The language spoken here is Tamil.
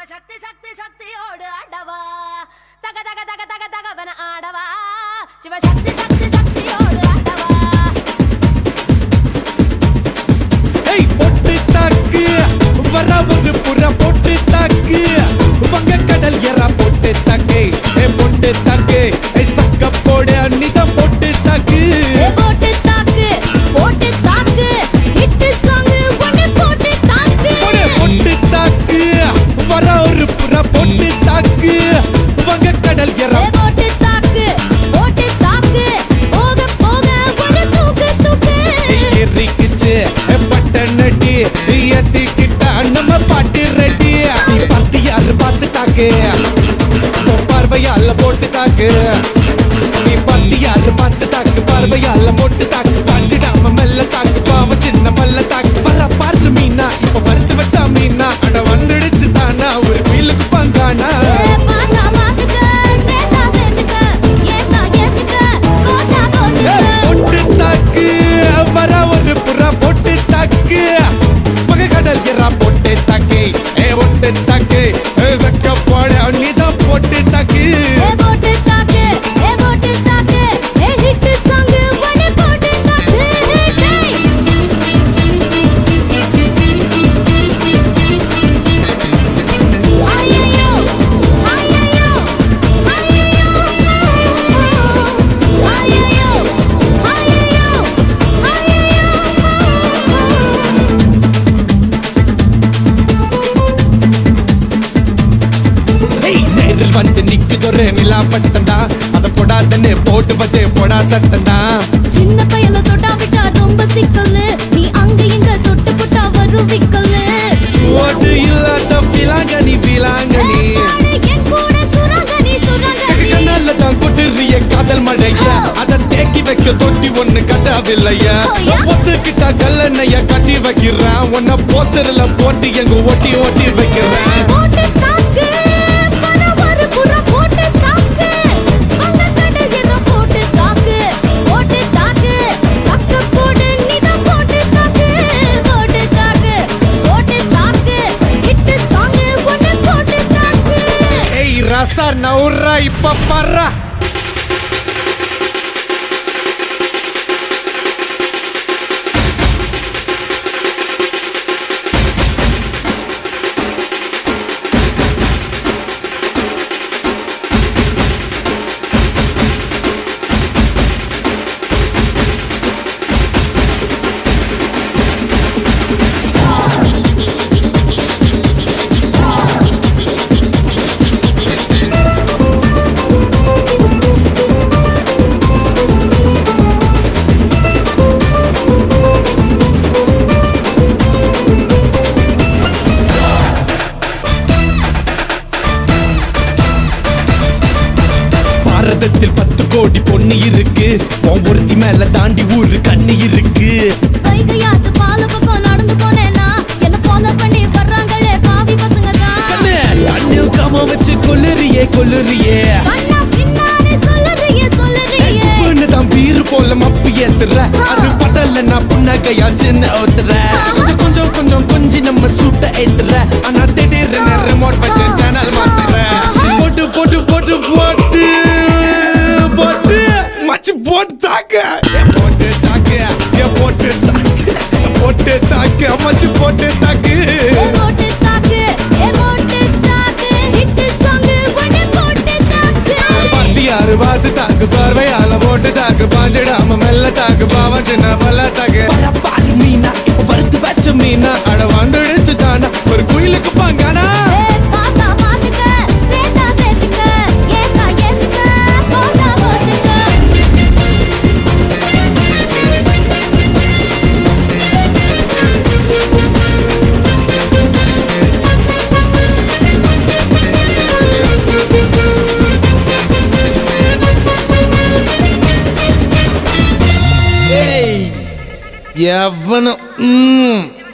சக்தி சக்தி சக்தியோடு ஆடவா தக தக தக தக தகவன ஆடவா சிவசக்தி சக்தி சக்தியோடு ஆடவா ஏய் பொட்டு தாக்கு வர ஒரு புற பொட்டு தாக்கு வங்க கடல் எறா பொட்டு தாக்கு ஏ பொட்டு தாக்கு ஏ சக்க போடு அன்னித பொட்டு தாக்கு ஏ பொட்டு தாக்கு பொட்டு தாக்கு ஹிட் சாங் ஒன்னு பொட்டு தாக்கு பொட்டு தாக்கு வர ஒரு புற பொட்டு தாக்கு வங்க கடல் எறா பொட்டு தாக்கு போக போக ஒரு தூக்கு தூக்கு ஏறிக்கிச்சு பட்டனடி ஏத்திக்கிட்ட நம்ம பாட்டு ரெடி நீ பார்த்து யாரு பார்த்து தாக்கு பார்வையால போட்டு தாக்கு நீ பார்த்து யாரு பார்த்து தாக்கு பார்வையால போட்டு தாக்கு பாஞ்சிடாம மெல்ல தாக்கு பாவ சின்ன பல்ல தாக்கு வர பாரு மீனா இப்ப வறுத்து வச்சா மீனா அட வந்துடுச்சு தானா ஒரு வீலுக்கு பந்தானா பாத்தா பாத்துக்க சேத்தா சேத்துக்க ஏத்தா ஏத்துக்க கோட்டா கோட்டுக்க பொட்டு தாக்கு வர ஒரு புறா பொட்டு தாக்கு மக கடல் எறா பொட்டு தாக்கு ஏ பொட்டு தாக்கு சக்க போட நீதான் பொட்டு தாக்கு ஏ பொட்டு தாக்கு ஏ ஹிட் சாங் ஒன்னு பொட்டு தாக்கு டேய் ஐயோ ஐயோ ஐயோ ஐயோ ஏய் நேரில் வந்து நிக்குதொரு நிலா பட்டந்தா அத போடாதன்னு போடுவது போடா சட்டந்தா சின்ன பையல தொட்டா விட்டா ரொம்ப சிக்கல் நீ அங்க எங்க தொட்டு போட்டா வரும் விக்கல் ஓட்டு இல்லாத விலாங்கனி என் கூட சுரங்கனி கண்ணால தான் கொட்டுறிய காதல் மழையா அத தேக்கி வைக்க தொட்டி ஒண்ணு கதாவில்லையா ஒத்துக்கிட்டா கல்லணைய கட்டி வைக்கிறேன் உன்ன போஸ்டர்ல போட்டு எங்க ஓட்டி ஓட்டி வைக்கிறேன் போட்டு தாக்கு பரவர புற போட்டு தாக்கு வங்க கடல் எற போட்டு தாக்கு சக்க போடு நீதான் போட்டு தாக்கு ஹிட் சாங் ஒன்னு போட்டு தாக்கு ஏய் ரசா நவுரா இப்ப பர்றா பாரதத்தில் 10 கோடி பொண்ணு இருக்கு ஒருத்தி மேல தாண்டி ஊரு கண்ணு இருக்கு வைகையாத்து பால பக்கம் நடந்து போனேனா என்ன ஃபாலோ பண்ணி வர்றாங்களே பாவி பசங்க தான் அண்ணில் காம வச்சு கொல்லுறியே கண்ணா பின்னாடி சொல்லுறியே தான் வீறு போல மப்பு ஏத்துற அது படல நான் புன்னகையா சின்ன ஓத்துற கொஞ்சம் கொஞ்சி நம்ம சூட்ட ஏத்துற ஆனா திடீர்னு ரிமோட் வச்சு சேனல் மாத்துற போட்டு போட்டு போட்டு போட்டு போட்டு மச்சு போட்டு தாக்கு போட்டு தாக்கு போட்டு தாக்கு போட்டு தாக்கு மச்சு போட்டு தாக்கு போட்டு தாக்கு ஹிட் சாங் ஒன்னு போட்டு தாக்கு பாட்டி யாரு பார்த்து தாக்கு பார்வையால போட்டு தாக்கு பாஞ்சிடாம மெல்ல தாக்கு பாவம் சின்ன பல்ல தாக்கு பாரு மீனா இப்ப வறுத்து வச்ச மீனா அட வந்துடுச்சு தானா ஒரு குயிலுக்கு பாங்கானா பாத்தா பாத்துக்க சேத்தா சேத்துக்க ஏத்தா ஏத்துக்க கோட்டா கோட்டுக்க எவனும்